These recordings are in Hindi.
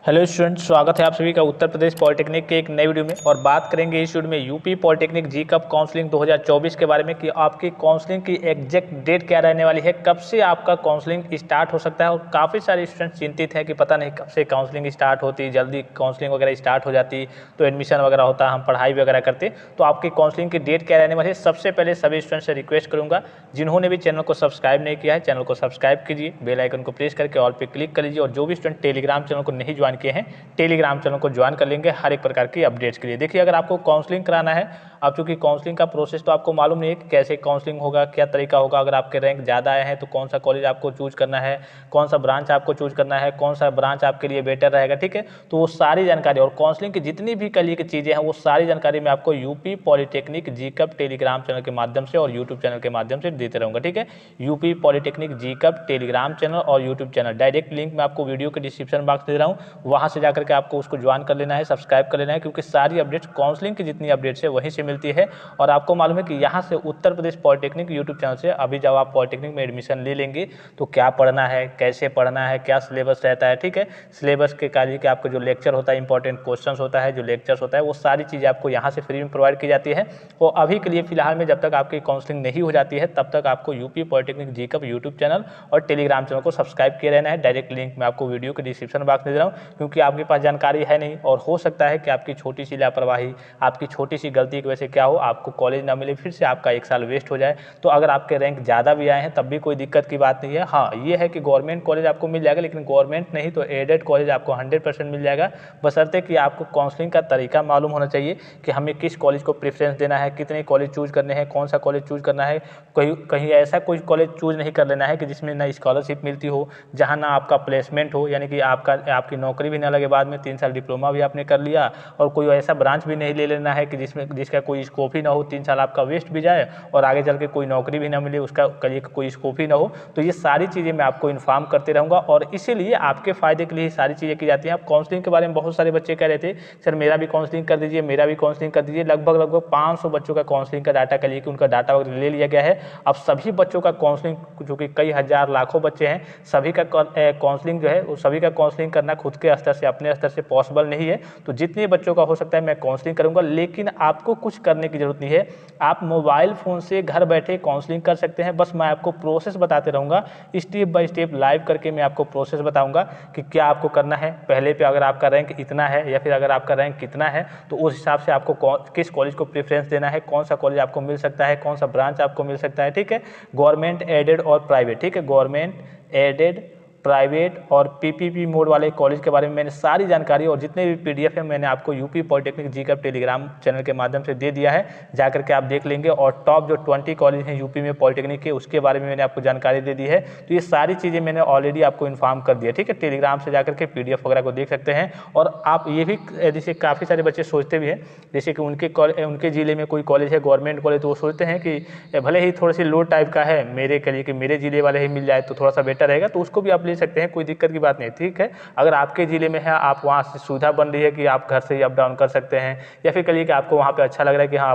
हेलो स्टूडेंट्स, स्वागत है आप सभी का उत्तर प्रदेश पॉलिटेक्निक के एक नई वीडियो में। और बात करेंगे इस वीडियो में यूपी पॉलिटेक्निक जी कप काउंसलिंग 2024 के बारे में कि आपकी काउंसलिंग की एग्जैक्ट डेट क्या रहने वाली है, कब से आपका काउंसलिंग स्टार्ट हो सकता है। और काफ़ी सारे स्टूडेंट्स चिंतित हैं कि पता नहीं कब से काउंसलिंग स्टार्ट होती, जल्दी काउंसलिंग वगैरह स्टार्ट हो जाती तो एडमिशन वगैरह होता, हम पढ़ाई वगैरह करते। तो आपकी काउंसलिंग की डेट क्या रहने वाली है, सबसे पहले सभी स्टूडेंट्स से रिक्वेस्ट करूँगा जिन्होंने भी चैनल को सब्सक्राइब नहीं किया है, चैनल को सब्सक्राइब कीजिए, बेल आइकन को प्रेस करके ऑल पे क्लिक कर लीजिए। और जो भी स्टूडेंट टेलीग्राम चैनल को नहीं ज्वाइन किए हैं, टेलीग्राम चैनल को ज्वाइन कर लेंगे हर एक प्रकार की अपडेट्स के लिए। देखिए, अगर आपको काउंसलिंग कराना है, अब चूँकि काउंसलिंग का प्रोसेस तो आपको मालूम नहीं है कि कैसे काउंसलिंग होगा, क्या तरीका होगा। अगर आपके रैंक ज़्यादा आए हैं तो कौन सा कॉलेज आपको चूज करना है, कौन सा ब्रांच आपको चूज करना है, कौन सा ब्रांच आपके लिए बेटर रहेगा, ठीक है। तो वो सारी जानकारी और काउंसलिंग की जितनी भी कल की चीज़ें हैं वो सारी जानकारी मैं आपको यूपी पॉलिटेक्निक जी कप टेलीग्राम चैनल के माध्यम से और यूट्यूब चैनल के माध्यम से देते रहूँगा, ठीक है। यूपी पॉलिटेक्निक जी कप टेलीग्राम चैनल और यूट्यूब चैनल, डायरेक्ट लिंक मैं आपको वीडियो के डिस्क्रिप्शन बॉक्स दे रहा हूँ, वहाँ से जाकर के आपको उसको ज्वाइन कर लेना है, सब्सक्राइब कर लेना है, क्योंकि सारी अपडेट्स काउंसलिंग की जितनी अपडेट्स है वहीं से मिलती है। और आपको मालूम है कि यहाँ से Uttar Pradesh polytechnic YouTube channel से अभी जब आप पॉलिटेक्निक में एडमिशन ले लेंगे तो क्या पढ़ना है, कैसे पढ़ना है, क्या सिलेबस रहता है, ठीक है। सिलेबस के कार्य के आपको जो लेक्चर होता है, इंपॉर्टेंट क्वेश्चंस होता है, जो लेक्चर्स होता है, वो सारी चीज़ें आपको यहाँ से फ्री में प्रोवाइड की जाती है। वो अभी के लिए फिलहाल में जब तक आपकी काउंसलिंग नहीं हो जाती है तब तक आपको यूपी पॉलिटेक्निक जी कप यूट्यूब चैनल और टेलीग्राम चैनल को सब्सक्राइब किए रहना है। डायरेक्ट लिंक मैं आपको वीडियो के डिस्क्रिप्शन बॉक्स में दे रहा हूँ, क्योंकि आपके पास जानकारी है नहीं और हो सकता है कि आपकी छोटी सी लापरवाही, आपकी छोटी सी गलती की वजह से क्या हो, आपको कॉलेज ना मिले, फिर से आपका एक साल वेस्ट हो जाए। तो अगर आपके रैंक ज़्यादा भी आए हैं तब भी कोई दिक्कत की बात नहीं है। हाँ, ये है कि गवर्नमेंट कॉलेज आपको मिल जाएगा, लेकिन गवर्नमेंट नहीं तो एडेड कॉलेज आपको 100% मिल जाएगा, बशर्ते कि आपको काउंसलिंग का तरीका मालूम होना चाहिए कि हमें किस कॉलेज को प्रेफरेंस देना है, कितने कॉलेज चूज करने हैं, कौन सा कॉलेज चूज करना है। कहीं ऐसा कोई कॉलेज चूज नहीं कर लेना है कि जिसमें ना स्कॉलरशिप मिलती हो, जहाँ ना आपका प्लेसमेंट हो, यानी कि आपकी नौकरी भी ना लगे बाद में, 3 साल डिप्लोमा भी आपने कर लिया, और कोई ऐसा ब्रांच भी नहीं ले लेना है कि जिसका कोई स्कोप ही ना हो, 3 साल आपका वेस्ट भी जाए और आगे चल के कोई नौकरी भी ना मिले, उसका करिए कोई स्कोप ही ना हो। तो ये सारी चीज़ें मैं आपको इन्फॉर्म करते रहूँगा और इसीलिए आपके फ़ायदे के लिए सारी चीज़ें की जाती हैं। अब काउंसलिंग के बारे में बहुत सारे बच्चे कह रहे थे, सर मेरा भी काउंसलिंग कर दीजिए, मेरा भी काउंसलिंग कर दीजिए। लगभग 500 बच्चों का काउंसलिंग का डाटा करिए कि उनका डाटा वगैरह ले लिया गया है। अब सभी बच्चों का काउंसलिंग, जो कि कई हज़ार लाखों बच्चे हैं, सभी का काउंसलिंग जो है वो सभी का काउंसलिंग करना खुद के स्तर से, अपने स्तर से पॉसिबल नहीं है। तो जितने बच्चों का हो सकता है मैं काउंसलिंग करूँगा, लेकिन आपको कुछ करने की जरूरत नहीं है। आप मोबाइल फ़ोन से घर बैठे काउंसलिंग कर सकते हैं। बस मैं आपको प्रोसेस बताते रहूँगा, स्टेप बाय स्टेप लाइव करके मैं आपको प्रोसेस बताऊँगा कि क्या आपको करना है। पहले पे अगर आपका रैंक इतना है या फिर अगर आपका रैंक कितना है तो उस हिसाब से आपको किस कॉलेज को प्रेफरेंस देना है, कौन सा कॉलेज आपको मिल सकता है, कौन सा ब्रांच आपको मिल सकता है, ठीक है। गवर्नमेंट एडेड और प्राइवेट, ठीक है, गवर्नमेंट एडेड, प्राइवेट और पीपीपी मोड वाले कॉलेज के बारे में मैंने सारी जानकारी और जितने भी पीडीएफ है मैंने आपको यूपी पॉलिटेक्निक जी कप टेलीग्राम चैनल के माध्यम से दे दिया है, जाकर के आप देख लेंगे। और टॉप जो 20 कॉलेज हैं यूपी में पॉलिटेक्निक के, उसके बारे में मैंने आपको जानकारी दे दी है। तो ये सारी चीज़ें मैंने ऑलरेडी आपको इन्फॉर्म कर दिया, ठीक है। टेलीग्राम से जाकर के पीडीएफ वगैरह को देख सकते हैं। और आप ये भी, जैसे काफ़ी सारे बच्चे सोचते भी हैं, जैसे कि उनके ज़िले में कोई कॉलेज है गवर्नमेंट कॉलेज, तो वो सोचते हैं कि भले ही थोड़ी सी लो टाइप का है, मेरे के लिए कि मेरे ज़िले वाले ही मिल जाए तो थोड़ा सा बेटर रहेगा, तो उसको भी आप ले सकते हैं, कोई दिक्कत की बात नहीं, ठीक है। अगर आपके ज़िले में है, आप वहाँ से सुविधा बन रही है कि आप घर से ही अप डाउन कर सकते हैं, या फिर कहिए कि आपको वहाँ पे अच्छा लग रहा है कि हाँ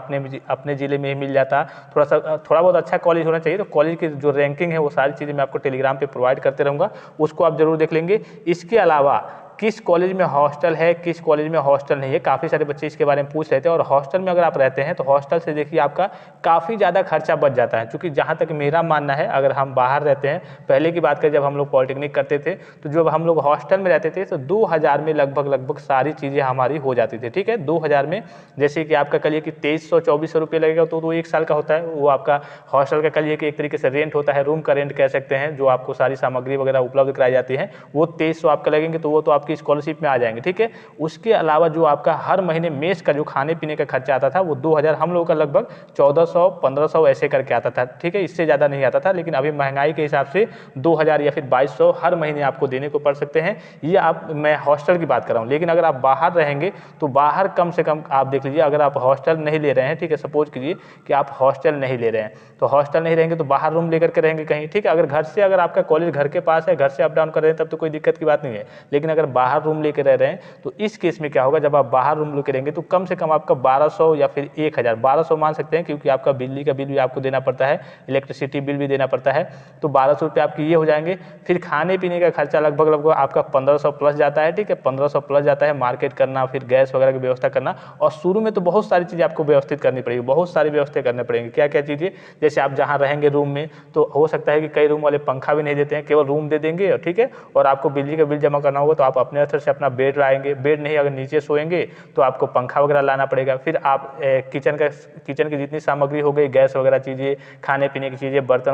अपने ज़िले में ही मिल जाता, थोड़ा बहुत अच्छा कॉलेज होना चाहिए, तो कॉलेज की जो रैंकिंग है वो सारी चीज़ें मैं आपको टेलीग्राम पे प्रोवाइड करते रहूँगा, उसको आप जरूर देख लेंगे। इसके अलावा किस कॉलेज में हॉस्टल है, किस कॉलेज में हॉस्टल नहीं है, काफ़ी सारे बच्चे इसके बारे में पूछ रहे थे। और हॉस्टल में अगर आप रहते हैं तो हॉस्टल से देखिए आपका काफ़ी ज़्यादा खर्चा बच जाता है, क्योंकि जहाँ तक मेरा मानना है, अगर हम बाहर रहते हैं, पहले की बात करें जब हम लोग पॉलिटेक्निक करते थे, तो जब हम लोग हॉस्टल में रहते थे तो 2000 में लगभग सारी चीज़ें हमारी हो जाती थी, ठीक है। 2000 में जैसे कि आपका कहिए कि 2300-2400 रुपये लगेगा, तो एक साल का होता है वो आपका हॉस्टल का, कहिए कि एक तरीके से रेंट होता है, रूम का रेंट कह सकते हैं, जो आपको सारी सामग्री वगैरह उपलब्ध कराई जाती है, वो 2300 आपका लगेंगे, तो वो तो आपकी स्कॉलरशिप में आ जाएंगे, ठीक है। उसके अलावा जो आपका हर महीने मेस का जो खाने पीने का खर्चा आता था वो 2000, हम लोगों का लगभग 1400-1500 ऐसे करके आता था, ठीक है, इससे ज़्यादा नहीं आता था। लेकिन अभी महंगाई के हिसाब से 2000 या फिर 2200 हर महीने आपको देने को पड़ सकते हैं। ये मैं हॉस्टल की बात कर रहा हूँ। लेकिन अगर आप बाहर रहेंगे तो बाहर कम से कम आप देख लीजिए, अगर आप हॉस्टल नहीं ले रहे हैं, ठीक है, सपोज कीजिए कि आप हॉस्टल नहीं ले रहे हैं, तो हॉस्टल नहीं रहेंगे तो बाहर रूम लेकर के रहेंगे कहीं, ठीक है। अगर घर से, अगर आपका कॉलेज घर के पास है, घर से अप डाउन कर रहे हैं, तब तो कोई दिक्कत की बात नहीं है। लेकिन अगर बाहर रूम लेके रह रहे हैं, तो इस केस में क्या होगा, जब आप बाहर रूम लेके रहेंगे तो कम से कम आपका 1200 या फिर 1000, 1200 मान सकते हैं, क्योंकि आपका बिजली का बिल भी आपको देना पड़ता है, इलेक्ट्रिसिटी बिल भी देना पड़ता है, तो 1200 रुपये आपके ये हो जाएंगे। फिर खाने पीने का खर्चा लगभग आपका 1500 प्लस जाता है, ठीक है, 1500 प्लस जाता है, मार्केट करना, फिर गैस वगैरह की व्यवस्था करना, और शुरू में तो बहुत सारी चीज़ें आपको व्यवस्थित करनी पड़ेगी, बहुत सारी व्यवस्था करनी पड़ेंगी। क्या क्या चीज़ें, जैसे आप जहाँ रहेंगे रूम में, तो हो सकता है कि कई रूम वाले पंखा भी नहीं देते हैं, केवल रूम दे देंगे, ठीक है, और आपको बिजली का बिल जमा करना होगा तो आप अपने स्तर से अपना बेड लाएंगे, बेड नहीं अगर नीचे सोएंगे तो आपको पंखा वगैरह लाना पड़ेगा। फिर आप किचन की जितनी सामग्री हो गई, गैस वगैरह चीज़ें, खाने पीने की चीज़ें, बर्तन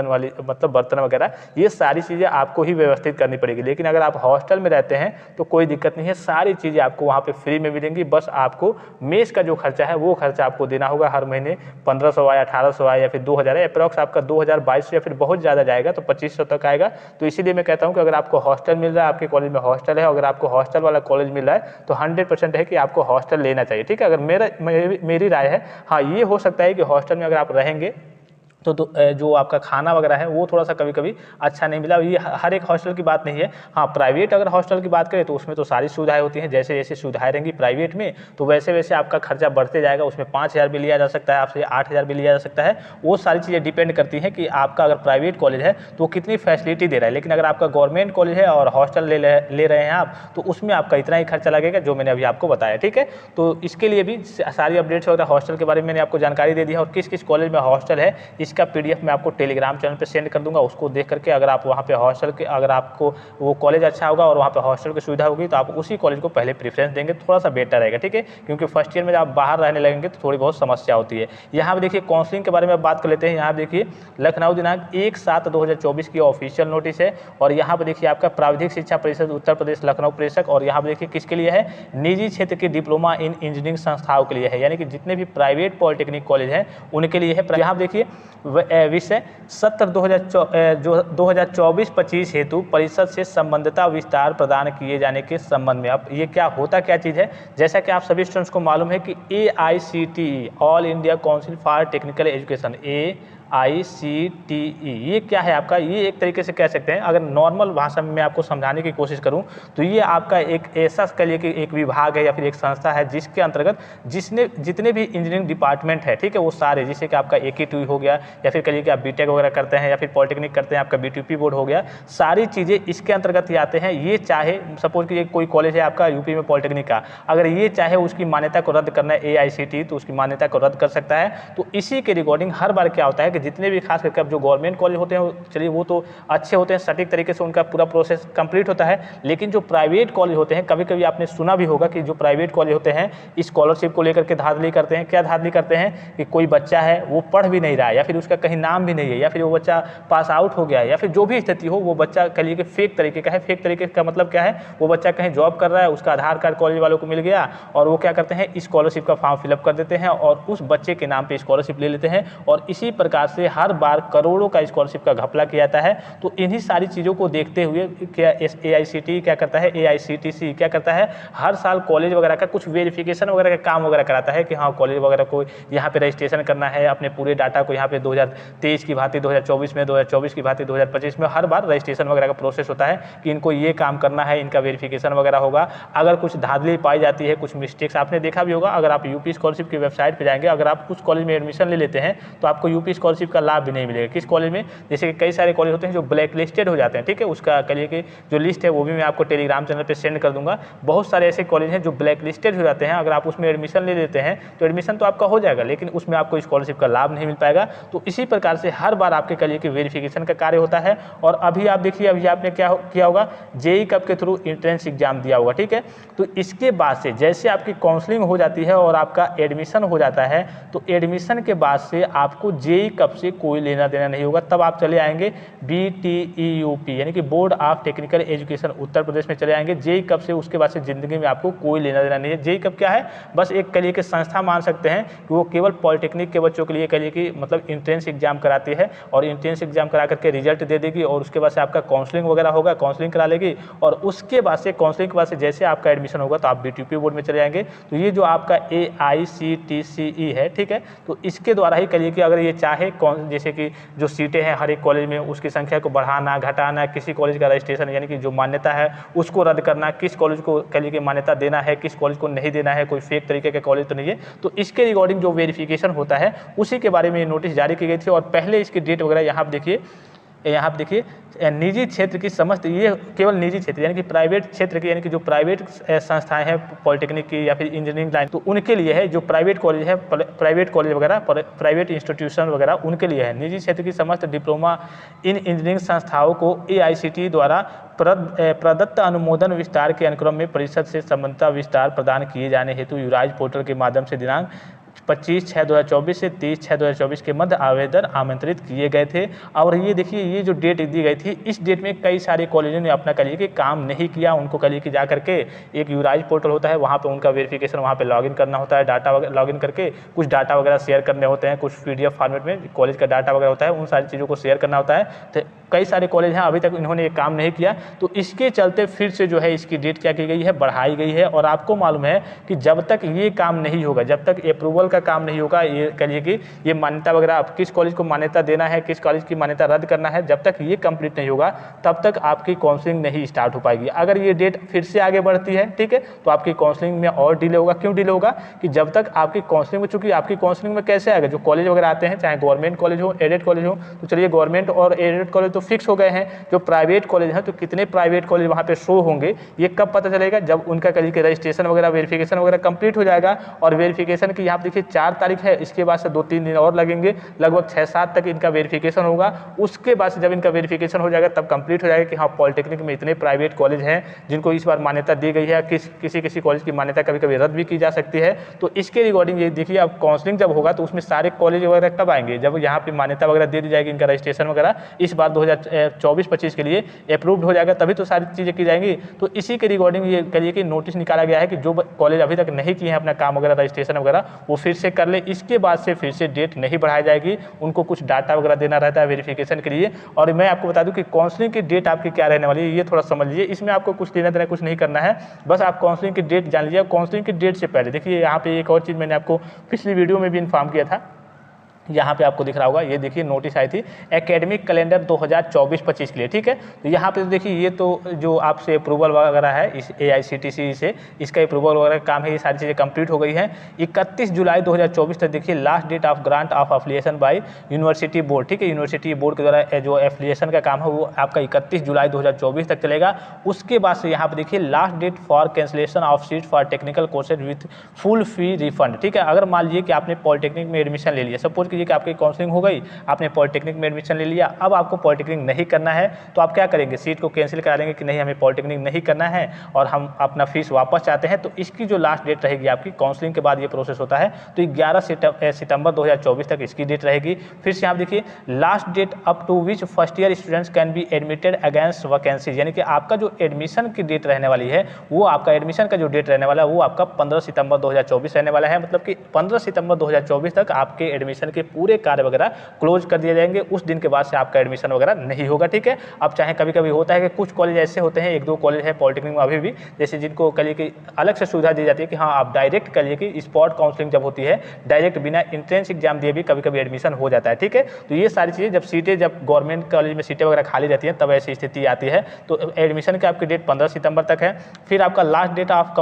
वाली मतलब बर्तन वगैरह, ये सारी चीज़ें आपको ही व्यवस्थित करनी पड़ेगी। लेकिन अगर आप हॉस्टल में रहते हैं तो कोई दिक्कत नहीं है, सारी चीज़ें आपको वहाँ पे फ्री में मिलेंगी। बस आपको मेस का जो खर्चा है वो खर्चा आपको देना होगा हर महीने, 1500 आया, 1800 आया या फिर 2000 है, अप्रॉक्स आपका 2022 या फिर बहुत ज़्यादा जाएगा तो 2500 तक आएगा। तो इसीलिए मैं कहता हूँ कि अगर आपको हॉस्टल मिल रहा है, आपके कॉलेज में हॉस्टल है, अगर आपको हॉस्टल वाला कॉलेज मिल रहा है तो 100% है कि आपको हॉस्टल लेना चाहिए, ठीक है। अगर मेरी राय है, हाँ ये हो सकता है कि हॉस्टल में अगर आप रहेंगे तो जो आपका खाना वगैरह है वो थोड़ा सा कभी कभी अच्छा नहीं मिला। ये हर एक हॉस्टल की बात नहीं है। हाँ, प्राइवेट अगर हॉस्टल की बात करें तो उसमें तो सारी सुविधाएं होती हैं, जैसे जैसे सुविधाएं रहेंगी प्राइवेट में तो वैसे वैसे आपका खर्चा बढ़ते जाएगा। उसमें 5000 भी लिया जा सकता है आपसे, 8000 भी लिया जा सकता है। वो सारी चीज़ें डिपेंड करती हैं कि आपका अगर प्राइवेट कॉलेज है तो कितनी फैसिलिटी दे रहा है। लेकिन अगर आपका गवर्नमेंट कॉलेज है और हॉस्टल ले रहे हैं आप, तो उसमें आपका इतना ही खर्चा लगेगा जो मैंने अभी आपको बताया, ठीक है। तो इसके लिए भी सारी अपडेट्स वगैरह हॉस्टल के बारे में मैंने आपको जानकारी दे दी है, और किस किस कॉलेज में हॉस्टल है इसका PDF मैं आपको टेलीग्राम चैनल पे सेंड कर दूंगा। उसको देख करके अगर आप वहाँ पे हॉस्टल के, अगर आपको वो कॉलेज अच्छा होगा और वहाँ पे हॉस्टल की सुविधा होगी तो आप उसी कॉलेज को पहले प्रेफरेंस देंगे, थोड़ा सा बेटर रहेगा, ठीक है। क्योंकि फर्स्ट ईयर में जब आप बाहर रहने लगेंगे तो थोड़ी बहुत समस्या होती है। यहाँ पे देखिए काउंसलिंग के बारे में बात कर लेते हैं। यहाँ देखिए लखनऊ दिनांक 1/7/2024 की ऑफिशियल नोटिस है, और यहाँ पर देखिए आपका प्राविधिक शिक्षा परिषद उत्तर प्रदेश लखनऊ प्रेषक, और यहाँ पर देखिए किसके लिए है, निजी क्षेत्र के डिप्लोमा इन इंजीनियरिंग संस्थाओं के लिए है, यानी कि जितने भी प्राइवेट पॉलिटेक्निक कॉलेज हैं उनके लिए है। यहाँ पर देखिए विषय सत्र 2024-25 हेतु परिषद से संबंधिता विस्तार प्रदान किए जाने के संबंध में। अब ये क्या होता क्या चीज़ है, जैसा कि आप सभी स्टूडेंट्स को मालूम है कि AICTE all India council for technical education, AICTE ये क्या है आपका, ये एक तरीके से कह सकते हैं, अगर नॉर्मल भाषा में मैं आपको समझाने की कोशिश करूं तो ये आपका एक ऐसा कह लिए कि एक विभाग है या फिर एक संस्था है जिसके अंतर्गत जितने भी इंजीनियरिंग डिपार्टमेंट है, ठीक है, वो सारे, जैसे कि आपका AKTU हो गया, या फिर कह लिए कि आप BTech वगैरह करते हैं या फिर पॉलिटेक्निक करते हैं, आपका BTUP बोर्ड हो गया, सारी चीज़ें इसके अंतर्गत ही आते हैं। ये चाहे सपोज कि कोई कॉलेज है आपका यूपी में पॉलिटेक्निक का, अगर ये चाहे उसकी मान्यता को रद्द करना है AICTE तो उसकी मान्यता को रद्द कर सकता है। तो इसी के रिकॉर्डिंग हर बार क्या होता है कि जितने भी खास करके अब जो गवर्नमेंट कॉलेज होते हैं, चलिए वो तो अच्छे होते हैं, सटीक तरीके से उनका पूरा प्रोसेस कंप्लीट होता है। लेकिन जो प्राइवेट कॉलेज होते हैं, कभी कभी आपने सुना भी होगा कि जो प्राइवेट कॉलेज होते हैं स्कॉलरशिप को लेकर के धांधली करते हैं। क्या धांधली करते हैं कि कोई बच्चा है वो पढ़ भी नहीं रहा है, या फिर उसका कहीं नाम भी नहीं है, या फिर वो बच्चा पास आउट हो गया है, या फिर जो भी स्थिति हो, वो बच्चा कह लीजिए कि फेक तरीके का है। फेक तरीके का मतलब क्या है, वो बच्चा कहीं जॉब कर रहा है, उसका आधार कार्ड कॉलेज वालों को मिल गया और वो क्या करते हैं, स्कॉलरशिप का फॉर्म फिलअप कर देते हैं और उस बच्चे के नाम पे स्कॉलरशिप ले लेते हैं, और इसी प्रकार से हर बार करोड़ों का स्कॉलरशिप का घपला किया जाता है। तो इन्हीं सारी चीज़ों को देखते हुए क्या AICTE क्या करता है, AICTC क्या करता है, हर साल कॉलेज वगैरह का कुछ वेरिफिकेशन वगैरह का काम वगैरह कराता है कि हाँ कॉलेज वगैरह को यहाँ पे रजिस्ट्रेशन करना है, अपने पूरे डाटा को यहाँ पे 2023 की भांति 2024 में, 2024 की भांति 2025 में हर बार रजिस्ट्रेशन वगैरह का प्रोसेस होता है कि इनको ये काम करना है, इनका वेरिफिकेशन वगैरह होगा। अगर कुछ धांधली पाई जाती है, कुछ मिस्टेक्स आपने देखा भी होगा, अगर आप यूपी स्कॉलरशिप की वेबसाइट पर जाएंगे, अगर आप कुछ कॉलेज में एडमिशन ले लेते हैं तो आपको यूपी स्कॉलरशिप का लाभ भी नहीं मिलेगा। किस कॉलेज में, जैसे कि कई सारे कॉलेज होते हैं जो ब्लैक लिस्टेड हो जाते हैं, ठीक है, उसका कहिए कि जो लिस्ट है वो भी मैं आपको टेलीग्राम चैनल पे सेंड कर दूंगा। बहुत सारे ऐसे कॉलेज हैं जो ब्लैक लिस्टेड हो जाते हैं, अगर आप उसमें एडमिशन ले लेते हैं तो एडमिशन तो आपका हो जाएगा, लेकिन उसमें आपको स्कॉलरशिप का लाभ नहीं मिल पाएगा। तो इसी प्रकार से हर बार आपके कहिए कि वेरिफिकेशन का कार्य होता है। और अभी आप देखिए, अभी आपने क्या किया होगा, JEE कब के थ्रू एंट्रेंस एग्जाम दिया होगा, ठीक है। तो इसके बाद से जैसे आपकी काउंसलिंग हो जाती है और आपका एडमिशन हो जाता है, तो एडमिशन के बाद से आपको JEE कब से कोई लेना देना नहीं होगा। तब आप चले आएंगे BTEUP यानी कि board of technical education Uttar Pradesh में चले आएंगे। JEE कब से उसके बाद से जिंदगी में आपको कोई लेना देना नहीं है। JEE कब क्या है, बस एक कहिए कि संस्था मान सकते हैं कि वो केवल पॉलिटेक्निक के बच्चों के लिए कहिए कि मतलब इंट्रेंस एग्जाम कराती है, और इंट्रेंस एग्जाम करा करके रिजल्ट दे देगी, और उसके बाद से आपका काउंसलिंग वगैरह होगा, काउंसलिंग करा लेगी, और उसके बाद से काउंसलिंग के बाद से जैसे आपका एडमिशन होगा तो आप BTUP बोर्ड में चले जाएंगे। तो ये जो आपका AICTCE है, ठीक है, तो इसके द्वारा ही कहिए कि अगर ये चाहे जैसे कि जो सीटें हैं हर एक कॉलेज में उसकी संख्या को बढ़ाना घटाना, किसी कॉलेज का रजिस्ट्रेशन यानी कि जो मान्यता है उसको रद्द करना, किस कॉलेज को कल की मान्यता देना है, किस कॉलेज को नहीं देना है, कोई फेक तरीके का कॉलेज तो नहीं है। तो इसके रिगार्डिंग जो वेरिफिकेशन होता है उसी के बारे में नोटिस जारी की गई थी। और पहले इसकी डेट वगैरह यहाँ पर देखिए, यहाँ पर देखिए निजी क्षेत्र की समस्त, ये केवल निजी क्षेत्र यानी कि प्राइवेट क्षेत्र की, यानी कि जो प्राइवेट संस्थाएं हैं पॉलिटेक्निक की या फिर इंजीनियरिंग लाइन, तो उनके लिए है। जो प्राइवेट कॉलेज है, प्राइवेट कॉलेज वगैरह, प्राइवेट इंस्टीट्यूशन वगैरह उनके लिए है। निजी क्षेत्र की समस्त डिप्लोमा इन इंजीनियरिंग संस्थाओं को AICTE द्वारा प्रदत्त अनुमोदन विस्तार के अनुक्रम में परिषद से संबंधित विस्तार प्रदान किए जाने हेतु यूराइज पोर्टल के माध्यम से दिनांक 25/6/2024 से 30/6/2024 के मध्य आवेदन आमंत्रित किए गए थे। और ये देखिए, ये जो डेट दी गई थी, इस डेट में कई सारे कॉलेजों ने अपना करिए कि काम नहीं किया। उनको करिए कि जा करके एक यूराइज पोर्टल होता है, वहाँ पे उनका वेरिफिकेशन, वहाँ पे लॉगिन करना होता है, डाटा वगैरह लॉगिन करके कुछ डाटा वगैरह शेयर करने होते हैं, कुछ PDF फॉर्मेट में कॉलेज का डाटा वगैरह होता है, उन सारी चीज़ों को शेयर करना होता है। तो कई सारे कॉलेज हैं अभी तक इन्होंने ये काम नहीं किया, तो इसके चलते फिर से जो है इसकी डेट क्या की गई है, बढ़ाई गई है। और आपको मालूम है कि जब तक ये काम नहीं होगा, जब तक अप्रूवल का काम नहीं होगा, ये कहिए कि ये मान्यता वगैरह आप किस कॉलेज को मान्यता देना है, किस कॉलेज की मान्यता रद्द करना है, जब तक ये कंप्लीट नहीं होगा तब तक आपकी काउंसलिंग नहीं स्टार्ट हो पाएगी। अगर ये डेट फिर से आगे बढ़ती है, ठीक है, तो आपकी काउंसलिंग में और डिले होगा। क्यों डिले होगा कि जब तक आपकी काउंसलिंग में, चूंकि आपकी काउंसलिंग में कैसे आएगा, जो कॉलेज वगैरह आते हैं, चाहे गवर्नमेंट कॉलेज हो, एडेड कॉलेज हो, तो चलिए गवर्नमेंट और एडेड कॉलेज तो फिक्स हो गए हैं। जो प्राइवेट कॉलेज हैं, तो कितने प्राइवेट कॉलेज वहाँ पे शो होंगे, ये कब पता चलेगा, जब उनका करिए कि रजिस्ट्रेशन वगैरह, वेरिफिकेशन वगैरह कंप्लीट हो जाएगा। और वेरिफिकेशन की यहाँ पे देखिए 4 तारीख है, इसके बाद से 2-3 दिन और लगेंगे, लगभग 6-7 तक इनका वेरिफिकेशन होगा। उसके बाद से जब इनका वेरिफिकेशन हो जाएगा तब कंप्लीट हो जाएगा कि हाँ पॉलिटेक्निक में इतने प्राइवेट कॉलेज हैं जिनको इस बार मान्यता दी गई है। किसी कॉलेज की मान्यता कभी कभी रद्द भी की जा सकती है। तो इसके रिगार्डिंग ये देखिए, अब काउंसलिंग जब होगा तो उसमें सारे कॉलेज वगैरह कब आएंगे, जब यहाँ पे मान्यता वगैरह दे दी जाएगी, इनका रजिस्ट्रेशन वगैरह इस बार 2024-25 के लिए अप्रूव्ड हो जाएगा, तभी तो सारी चीज़ें की जाएंगी। तो इसी के रिगार्डिंग ये करिए कि नोटिस निकाला गया है कि जो कॉलेज अभी तक नहीं किए हैं अपना काम वगैरह, रजिस्ट्रेशन वगैरह, वो फिर से कर ले। इसके बाद से फिर से डेट नहीं बढ़ाई जाएगी, उनको कुछ डाटा वगैरह देना रहता है वेरिफिकेशन के लिए। और मैं आपको बता दूं कि काउंसलिंग की डेट आपकी क्या रहने वाली है, ये थोड़ा समझ लीजिए। इसमें आपको कुछ लेना देना कुछ नहीं करना है, बस आप काउंसलिंग की डेट जान लीजिए। काउंसलिंग की डेट से पहले देखिए, यहाँ पे एक और चीज़ मैंने आपको पिछली वीडियो में भी इन्फॉर्म किया था, यहाँ पे आपको दिख रहा होगा, ये देखिए नोटिस आई थी एकेडमिक कैलेंडर 2024-25 के लिए, ठीक है। तो यहाँ पे तो देखिए, ये तो जो आपसे अप्रूवल वगैरह है इस AICTE से, इसका अप्रूवल वगैरह काम है, ये सारी चीज़ें कंप्लीट हो गई हैं। 31 जुलाई 2024 तक देखिए last date of grant of affiliation by university board, ठीक है। यूनिवर्सिटी बोर्ड के द्वारा जो एफिलिएशन का काम है वो आपका 31 जुलाई 2024 तक चलेगा। उसके बाद से यहाँ पे देखिए last date for cancellation of seat for technical courses with full fee refund, ठीक है। अगर मान लीजिए कि आपने पॉलिटेक्निक में एडमिशन ले लिया, सपोज कि आपकी काउंसलिंग हो गई, आपने पॉलिटेक्निक में एडमिशन ले लिया, अब आपको पॉलिटेक्निक नहीं करना है, तो आप क्या करेंगे, सीट को कैंसिल करा देंगे कि नहीं हमें पॉलिटेक्निक नहीं करना है और हम अपना फीस वापस चाहते हैं। तो इसकी जो लास्ट डेट रहेगी आपकी काउंसलिंग के बाद ये प्रोसेस होता है, तो 11 सितंबर 2024 तक इसकी डेट रहेगी। फिर से आप देखिए last date up to which first year students can be admitted against vacancies, यानी कि आपका जो एडमिशन की डेट रहने वाली है, वो आपका एडमिशन का जो डेट रहने वाला है वो आपका 15 सितंबर 2024 रहने वाला है। मतलब कि 15 सितंबर 2024 तक आपके एडमिशन के पूरे कार्य वगैरह क्लोज कर दिए जाएंगे। उस दिन के बाद से आपका एडमिशन वगैरह नहीं होगा, ठीक है। अब चाहे कभी कभी होता है कि कुछ कॉलेज ऐसे होते हैं, 1-2 कॉलेज है पॉलिटेक्निक में अभी भी, जैसे जिनको कहिए कि अलग से सुविधा दी जाती है कि हाँ आप डायरेक्ट कहिए कि स्पॉट काउंसलिंग जब होती है, डायरेक्ट बिना एंट्रेंस एग्जाम दिए भी कभी कभी एडमिशन हो जाता है, ठीक है। तो ये सारी चीज़ें जब गवर्नमेंट कॉलेज में सीटें वगैरह खाली रहती हैं तब ऐसी स्थिति आती है। तो एडमिशन की आपकी डेट 15 सितंबर तक है। फिर आपका last date of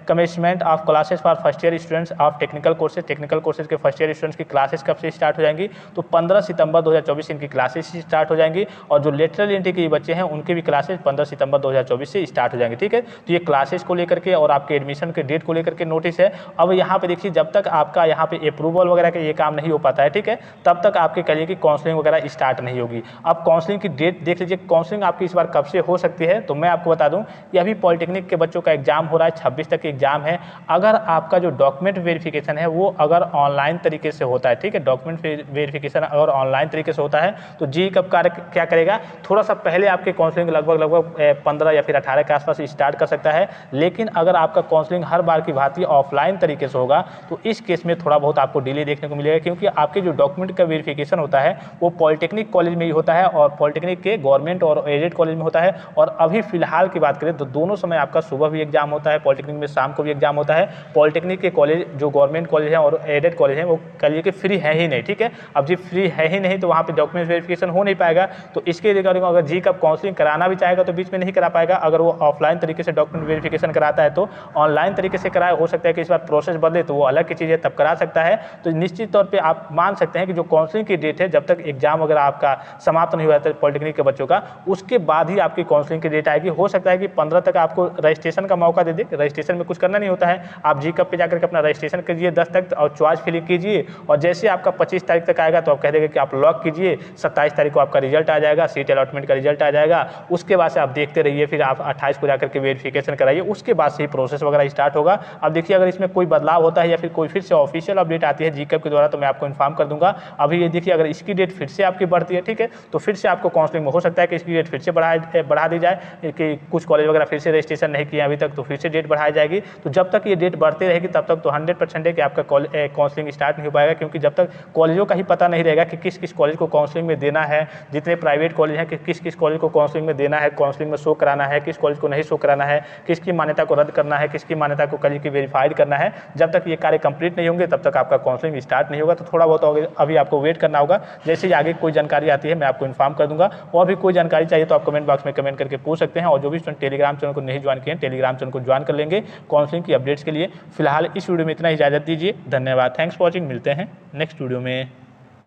commencement of classes for first year students of technical courses के फर्स्ट ईयर स्टूडेंट्स की क्लासेस कब से स्टार्ट हो जाएंगी, तो 15 सितंबर 2024 इनकी क्लासेस स्टार्ट हो जाएंगी। और जो लेटरल एंट्री के बच्चे हैं उनके भी क्लासेस 15 सितंबर 2024 से स्टार्ट हो जाएंगे, ठीक है। तो ये क्लासेस को लेकर के और आपके एडमिशन के डेट को लेकर के नोटिस है। अब यहाँ पे देखिए, जब तक आपका यहाँ पे अप्रूवल वगैरह का ये काम नहीं हो पाता है, ठीक है, तब तक आपके कहिए कि काउंसलिंग वगैरह स्टार्ट नहीं होगी। अब काउंसलिंग की डेट देख लीजिए, काउंसलिंग आपकी इस बार कब से हो सकती है, तो मैं आपको बता दूं कि अभी पॉलिटेक्निक के बच्चों का एग्जाम हो रहा है, 26 तक एग्जाम है। अगर आपका जो डॉक्यूमेंट वेरिफिकेशन है वो अगर ऑनलाइन तरीके से होता है, ठीक है, डॉक्यूमेंट वेरिफिकेशन अगर ऑनलाइन तरीके से होता है तो जी कब कार्य क्या करेगा, थोड़ा सा पहले आपके काउंसलिंग लगभग 15 या फिर 18 के आसपास स्टार्ट कर सकता है। लेकिन अगर आपका काउंसलिंग हर बार की भांति ऑफलाइन तरीके से होगा तो इस केस में थोड़ा बहुत आपको डिले देखने को मिलेगा, क्योंकि आपके जो डॉक्यूमेंट का वेरिफिकेशन होता है वो पॉलिटेक्निक कॉलेज में ही होता है और पॉलिटेक्निक के गवर्नमेंट और एडेड कॉलेज में होता है। और अभी फिलहाल की बात करें तो दोनों समय आपका सुबह भी एग्जाम होता है, पॉलिटेक्निक में शाम को भी एग्जाम होता है। पॉलिटेक्निक के कॉलेज जो गवर्नमेंट कॉलेज हैं और एडेड कॉलेज हैं वो कहिए कि फ्री है ही नहीं, ठीक है। अब जी फ्री है ही नहीं तो वहाँ पे डॉक्यूमेंट वेरिफिकेशन हो नहीं पाएगा। तो इसके रिगार्डिंग अगर जी कब काउंसलिंग कराना भी चाहेगा तो बीच में नहीं करा पाएगा। अगर वो ऑफलाइन तरीके से डॉक्यूमेंट वेरिफिकेशन कराता है तो ऑनलाइन तरीके से कराए, हो सकता है कि इस बार प्रोसेस बदले तो वो अलग की चीज़ है, तब करा सकता है। तो निश्चित तौर पर आप मान सकते हैं कि जो काउंसलिंग की डेट है, जब तक एग्जाम वगैरह आपका समाप्त नहीं हुआ था पॉलिटेक्निक के बच्चों का, उसके बाद ही आपकी काउंसलिंग की डेट आएगी। हो सकता है कि 15 तक आपको रजिस्ट्रेशन का मौका दे दे। रजिस्ट्रेशन में कुछ करना नहीं होता है, आप जी कब पे जाकर के अपना रजिस्ट्रेशन कीजिए 10 तक और चॉइस फिलिंग कीजिए, और जैसे आपका 25 तारीख तक आएगा तो आप कह देंगे कि आप लॉक कीजिए। 27 तारीख को आपका रिजल्ट आ जाएगा, सीट अलॉटमेंट का रिजल्ट आ जाएगा। उसके बाद से आप देखते रहिए, फिर आप 28 को जाकर के वेरिफिकेशन कराइए, उसके बाद से ही प्रोसेस वगैरह स्टार्ट होगा। अब देखिए अगर इसमें कोई बदलाव होता है या फिर कोई फिर से ऑफिशियल अपडेट आती है जी कब के द्वारा तो मैं आपको इन्फॉर्म कर दूंगा। अभी ये देखिए अगर इसकी डेट फिर से आपकी बढ़ती है, ठीक है, तो फिर से आपको काउंसलिंग में हो सकता है कि इसकी डेट फिर से बढ़ा दी जाए कि कुछ कॉलेज वगैरह फिर से रजिस्ट्रेशन नहीं किया अभी तक, तो फिर से डेट बढ़ाई जाएगी। तो जब तक ये डेट बढ़ती रहेगी तब तक तो 100% है कि आपका काउंसलिंग स्टार्ट नहीं हो पाएगा, क्योंकि जब तक कॉलेजों का ही पता नहीं रहेगा कि किस किस कॉलेज को काउंसलिंग में देना है, जितने प्राइवेट कॉलेज हैं कि किस किस कॉलेज को काउंसलिंग में देना है, काउंसलिंग में शो कराना है, किस कॉलेज को नहीं शो कराना है, किसकी मान्यता को रद्द करना है, किसकी मान्यता को कल की वेरीफाइड करना है। जब तक ये कार्य कंप्लीट नहीं होंगे तब तक आपका काउंसलिंग स्टार्ट नहीं होगा। तो थोड़ा बहुत अभी आपको वेट करना होगा। जैसे ही आगे कोई जानकारी आती है मैं आपको इन्फॉर्म कर दूंगा। और भी कोई जानकारी चाहिए तो आप कमेंट बॉक्स में कमेंट करके पूछ सकते हैं। और जो भी स्टूडेंट टेलीग्राम चैनल को नहीं ज्वाइन किए हैं, टेलीग्राम चैनल को ज्वाइन कर लेंगे काउंसलिंग की अपडेट्स के लिए। फिलहाल इस वीडियो में इतना ही, इजाजत दीजिए। धन्यवाद, थैंक्स फॉर वॉचिंग। मिलते हैं नेक्स्ट वीडियो में।